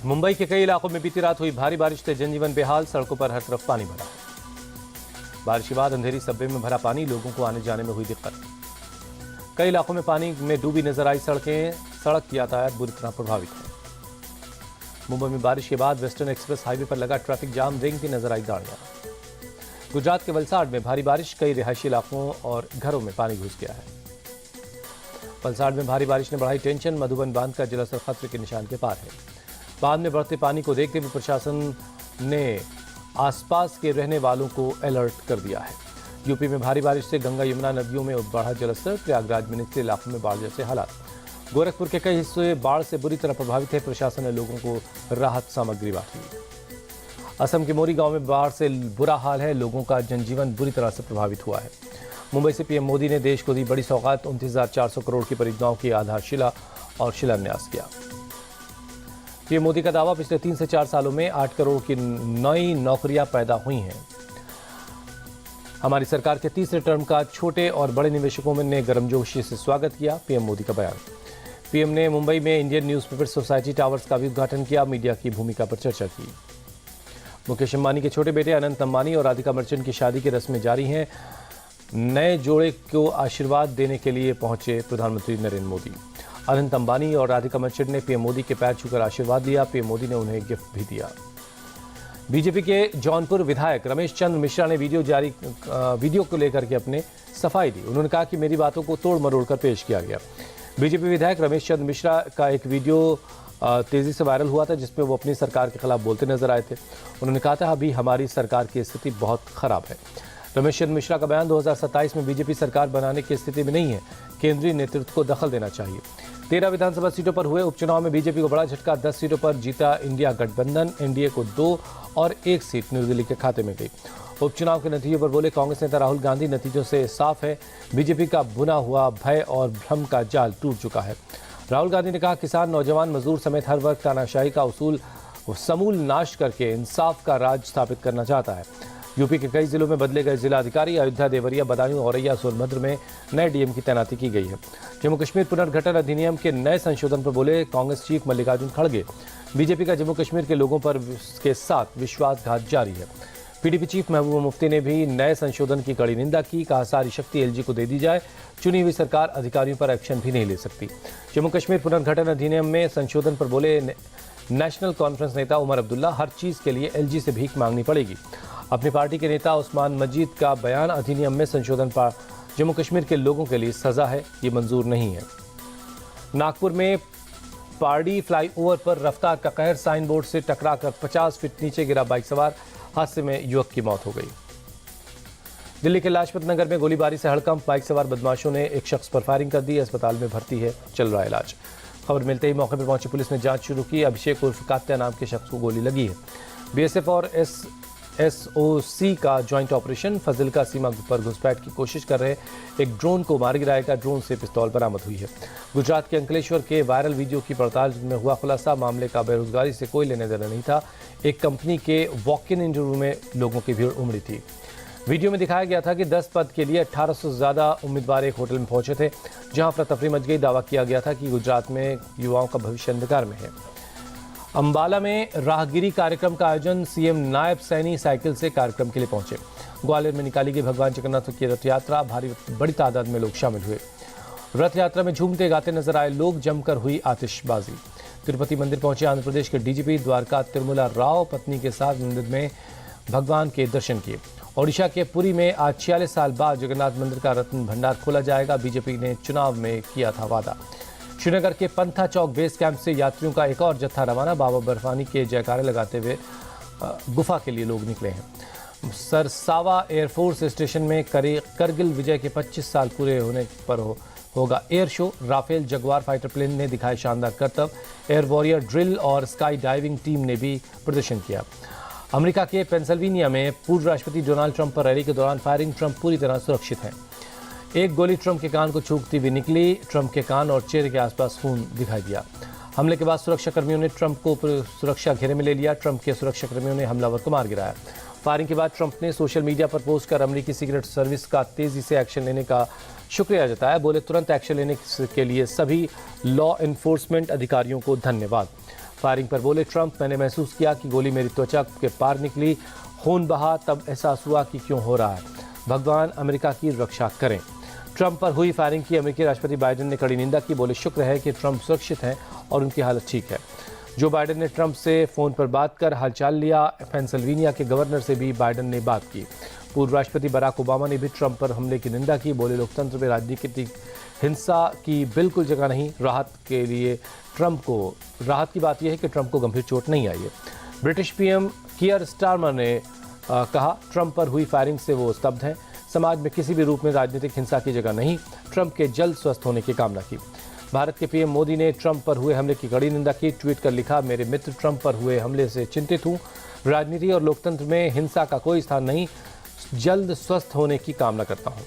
मुंबई के कई इलाकों में बीती रात हुई भारी बारिश से जनजीवन बेहाल, सड़कों पर हर तरफ पानी भरा। बारिश के बाद अंधेरी सब्वे में भरा पानी, लोगों को आने जाने में हुई दिक्कत। कई इलाकों में पानी में डूबी नजर आई सड़क यातायात बुरी तरह प्रभावित है। मुंबई में बारिश के बाद वेस्टर्न एक्सप्रेस हाईवे पर लगा ट्रैफिक जाम, रेंगती नजर आई गाड़ियां। गुजरात के वलसाड में भारी बारिश, कई रिहायशी इलाकों और घरों में पानी घुस गया है। वलसाड में भारी बारिश ने बढ़ाई टेंशन, मधुबन बांध का जलस्तर खतरे के निशान के पार है। बांध में बढ़ते पानी को देखते हुए प्रशासन ने आसपास के रहने वालों को अलर्ट कर दिया है। यूपी में भारी बारिश से गंगा यमुना नदियों में बढ़ा जलस्तर, प्रयागराज में निचले इलाकों में बाढ़ जैसे हालात। गोरखपुर के कई हिस्से बाढ़ से बुरी तरह प्रभावित है, प्रशासन ने लोगों को राहत सामग्री बांटी। असम के मोरी गांव में बाढ़ से बुरा हाल है, लोगों का जनजीवन बुरी तरह से प्रभावित हुआ है। मुंबई से पीएम मोदी ने देश को दी बड़ी सौगात, 29,400 करोड़ की परियोजनाओं की आधारशिला और शिलान्यास किया। पीएम मोदी का दावा, पिछले 3 से 4 सालों में 8 करोड़ की नई नौकरियां पैदा हुई हैं। हमारी सरकार के तीसरे टर्म का छोटे और बड़े निवेशकों ने गर्मजोशी से स्वागत किया, पीएम मोदी का बयान। पीएम ने मुंबई में इंडियन न्यूज़पेपर सोसाइटी टावर्स का भी उद्घाटन किया, मीडिया की भूमिका पर चर्चा की। मुकेश अंबानी के छोटे बेटे अनंत अंबानी और राधिका मर्चेंट की शादी की रस्में जारी हैं। नए जोड़े को आशीर्वाद देने के लिए पहुंचे प्रधानमंत्री नरेंद्र मोदी। अनंत अंबानी और राधिका मर्चेंट ने पीएम मोदी के पैर छूकर आशीर्वाद लिया, पीएम मोदी ने उन्हें गिफ्ट भी दिया। बीजेपी के जौनपुर विधायक रमेश चंद्र मिश्रा ने वीडियो को लेकर के अपने सफाई दी। उन्होंने कहा कि मेरी बातों को तोड़ मरोड़ कर पेश किया गया। बीजेपी विधायक रमेश चंद्र मिश्रा का एक वीडियो तेजी से वायरल हुआ था, जिसमें वो अपनी सरकार के खिलाफ बोलते नजर आए थे। उन्होंने कहा था, अभी हमारी सरकार की स्थिति बहुत खराब है। रमेश चंद्र मिश्रा का बयान, 2027 में बीजेपी सरकार बनाने की स्थिति में नहीं है, केंद्रीय नेतृत्व को दखल देना चाहिए। 13 विधानसभा सीटों पर हुए उपचुनाव में बीजेपी को बड़ा झटका, 10 सीटों पर जीता इंडिया गठबंधन। एनडीए को 2 और 1 सीट न्यू दिल्ली के खाते में गई। उपचुनाव के नतीजों पर बोले कांग्रेस नेता राहुल गांधी, नतीजों से साफ है बीजेपी का बुना हुआ भय और भ्रम का जाल टूट चुका है। राहुल गांधी ने कहा, किसान, नौजवान, मजदूर समेत हर वर्ग तानाशाही का समूल नाश करके इंसाफ का राज स्थापित करना चाहता है। यूपी के कई जिलों में बदले गए जिला अधिकारी, अयोध्या, देवरिया, बदायूं, औरैया, सोनभद्र में नए डीएम की तैनाती की गई है। जम्मू कश्मीर पुनर्गठन अधिनियम के नए संशोधन पर बोले कांग्रेस चीफ मल्लिकार्जुन खड़गे, बीजेपी का जम्मू कश्मीर के लोगों पर के साथ विश्वासघात जारी है। पीडीपी चीफ महबूबा मुफ्ती ने भी नए संशोधन की कड़ी निंदा की, कहा सारी शक्ति एलजी को दे दी जाए, चुनी हुई सरकार अधिकारियों पर एक्शन भी नहीं ले सकती। जम्मू कश्मीर पुनर्गठन अधिनियम में संशोधन पर बोले नेशनल कॉन्फ्रेंस नेता उमर अब्दुल्ला, हर चीज के लिए एलजी से भीख मांगनी पड़ेगी। अपनी पार्टी के नेता उस्मान मजीद का बयान, अधिनियम में संशोधन पर जम्मू कश्मीर के लोगों के लिए सजा है, ये मंजूर नहीं है। नागपुर में पारडी फ्लाईओवर पर रफ्तार का कहर, साइन बोर्ड से टकराकर 50 फीट नीचे गिरा बाइक सवार, हादसे में युवक की मौत हो गई। दिल्ली के लाजपत नगर में गोलीबारी से हड़कंप, बाइक सवार बदमाशों ने एक शख्स पर फायरिंग कर दी, अस्पताल में भर्ती है, चल रहा इलाज। खबर मिलते ही मौके पर पहुंची पुलिस ने जांच शुरू की। अभिषेक उर्फ कात्या नाम के शख्स को गोली लगी है। बीएसएफ और एसओसी का ज्वाइंट ऑपरेशन, फजिल का सीमा पर घुसपैठ की कोशिश कर रहे एक ड्रोन को मार गिराएगा, ड्रोन से पिस्तौल बरामद हुई है। गुजरात के अंकलेश्वर के वायरल वीडियो की पड़ताल में हुआ खुलासा, मामले का बेरोजगारी से कोई लेने देना नहीं था। एक कंपनी के वॉक इन इंटरव्यू में लोगों की भीड़ उमड़ी थी। वीडियो में दिखाया गया था कि 10 पद के लिए 1800 से ज्यादा उम्मीदवार एक होटल में पहुंचे थे, जहां अफरा तफरी मच गई। दावा किया गया था कि गुजरात में युवाओं का भविष्य अंधकार में है। अंबाला में राहगिरी कार्यक्रम का आयोजन, सीएम नायब सैनी साइकिल से कार्यक्रम के लिए पहुंचे। ग्वालियर में निकाली गई भगवान जगन्नाथ की रथ यात्रा, बड़ी तादाद में लोग शामिल हुए। रथ यात्रा में झूमते गाते नजर आए लोग, जमकर हुई आतिशबाजी। तिरुपति मंदिर पहुंचे आंध्र प्रदेश के डीजीपी द्वारका तिरुमला राव, पत्नी के साथ मंदिर में भगवान के दर्शन किए। ओडिशा के पुरी में आज 46 साल बाद जगन्नाथ मंदिर का रत्न भंडार खोला जाएगा, बीजेपी ने चुनाव में किया था वादा। श्रीनगर के पंथा चौक बेस कैंप से यात्रियों का एक और जत्था रवाना, बाबा बर्फानी के जयकारे लगाते हुए गुफा के लिए लोग निकले हैं। सरसावा एयरफोर्स स्टेशन में करगिल विजय के 25 साल पूरे होने पर होगा air show. Rafale Jaguar fighter plane ने दिखाए शानदार करतब, एयर वॉरियर ड्रिल और स्काई डाइविंग टीम ने भी प्रदर्शन किया। अमेरिका के पेंसिल्वेनिया में पूर्व राष्ट्रपति डोनाल्ड ट्रंप पर रैली के दौरान फायरिंग, ट्रंप पूरी तरह सुरक्षित हैं। एक गोली ट्रंप के कान को चूकती हुई निकली, ट्रंप के कान और चेहरे के आसपास खून दिखाई दिया। हमले के बाद सुरक्षाकर्मियों ने ट्रंप को सुरक्षा घेरे में ले लिया। ट्रंप के सुरक्षाकर्मियों ने हमलावर को मार गिराया। फायरिंग के बाद ट्रंप ने सोशल मीडिया पर पोस्ट कर अमेरिकी सीक्रेट सर्विस का तेजी से एक्शन लेने का शुक्रिया जताया। बोले तुरंत एक्शन लेने के लिए सभी लॉ एनफोर्समेंट अधिकारियों को धन्यवाद। फायरिंग पर बोले ट्रंप, मैंने महसूस किया कि गोली मेरी त्वचा के पार निकली, खून बहा, तब एहसास हुआ कि क्यों हो रहा है। भगवान अमेरिका की रक्षा करें। ट्रंप पर हुई फायरिंग की अमेरिकी राष्ट्रपति बाइडेन ने कड़ी निंदा की। बोले शुक्र है कि ट्रंप सुरक्षित हैं और उनकी हालत ठीक है। जो बाइडेन ने ट्रंप से फ़ोन पर बात कर हालचाल लिया। पेंसिल्वेनिया के गवर्नर से भी बाइडेन ने बात की। पूर्व राष्ट्रपति बराक ओबामा ने भी ट्रंप पर हमले की निंदा की। बोले लोकतंत्र में राजनीतिक हिंसा की बिल्कुल जगह नहीं। राहत की बात यह है कि ट्रंप को गंभीर चोट नहीं आई है। ब्रिटिश पीएम कियर स्टारमर ने कहा ट्रंप पर हुई फायरिंग से वो स्तब्ध हैं। समाज में किसी भी रूप में राजनीतिक हिंसा की जगह नहीं। ट्रंप के जल्द स्वस्थ होने की कामना की। भारत के पीएम मोदी ने ट्रंप पर हुए हमले की कड़ी निंदा की। ट्वीट कर लिखा, मेरे मित्र ट्रंप पर हुए हमले से चिंतित हूँ। राजनीति और लोकतंत्र में हिंसा का कोई स्थान नहीं। जल्द स्वस्थ होने की कामना करता हूँ।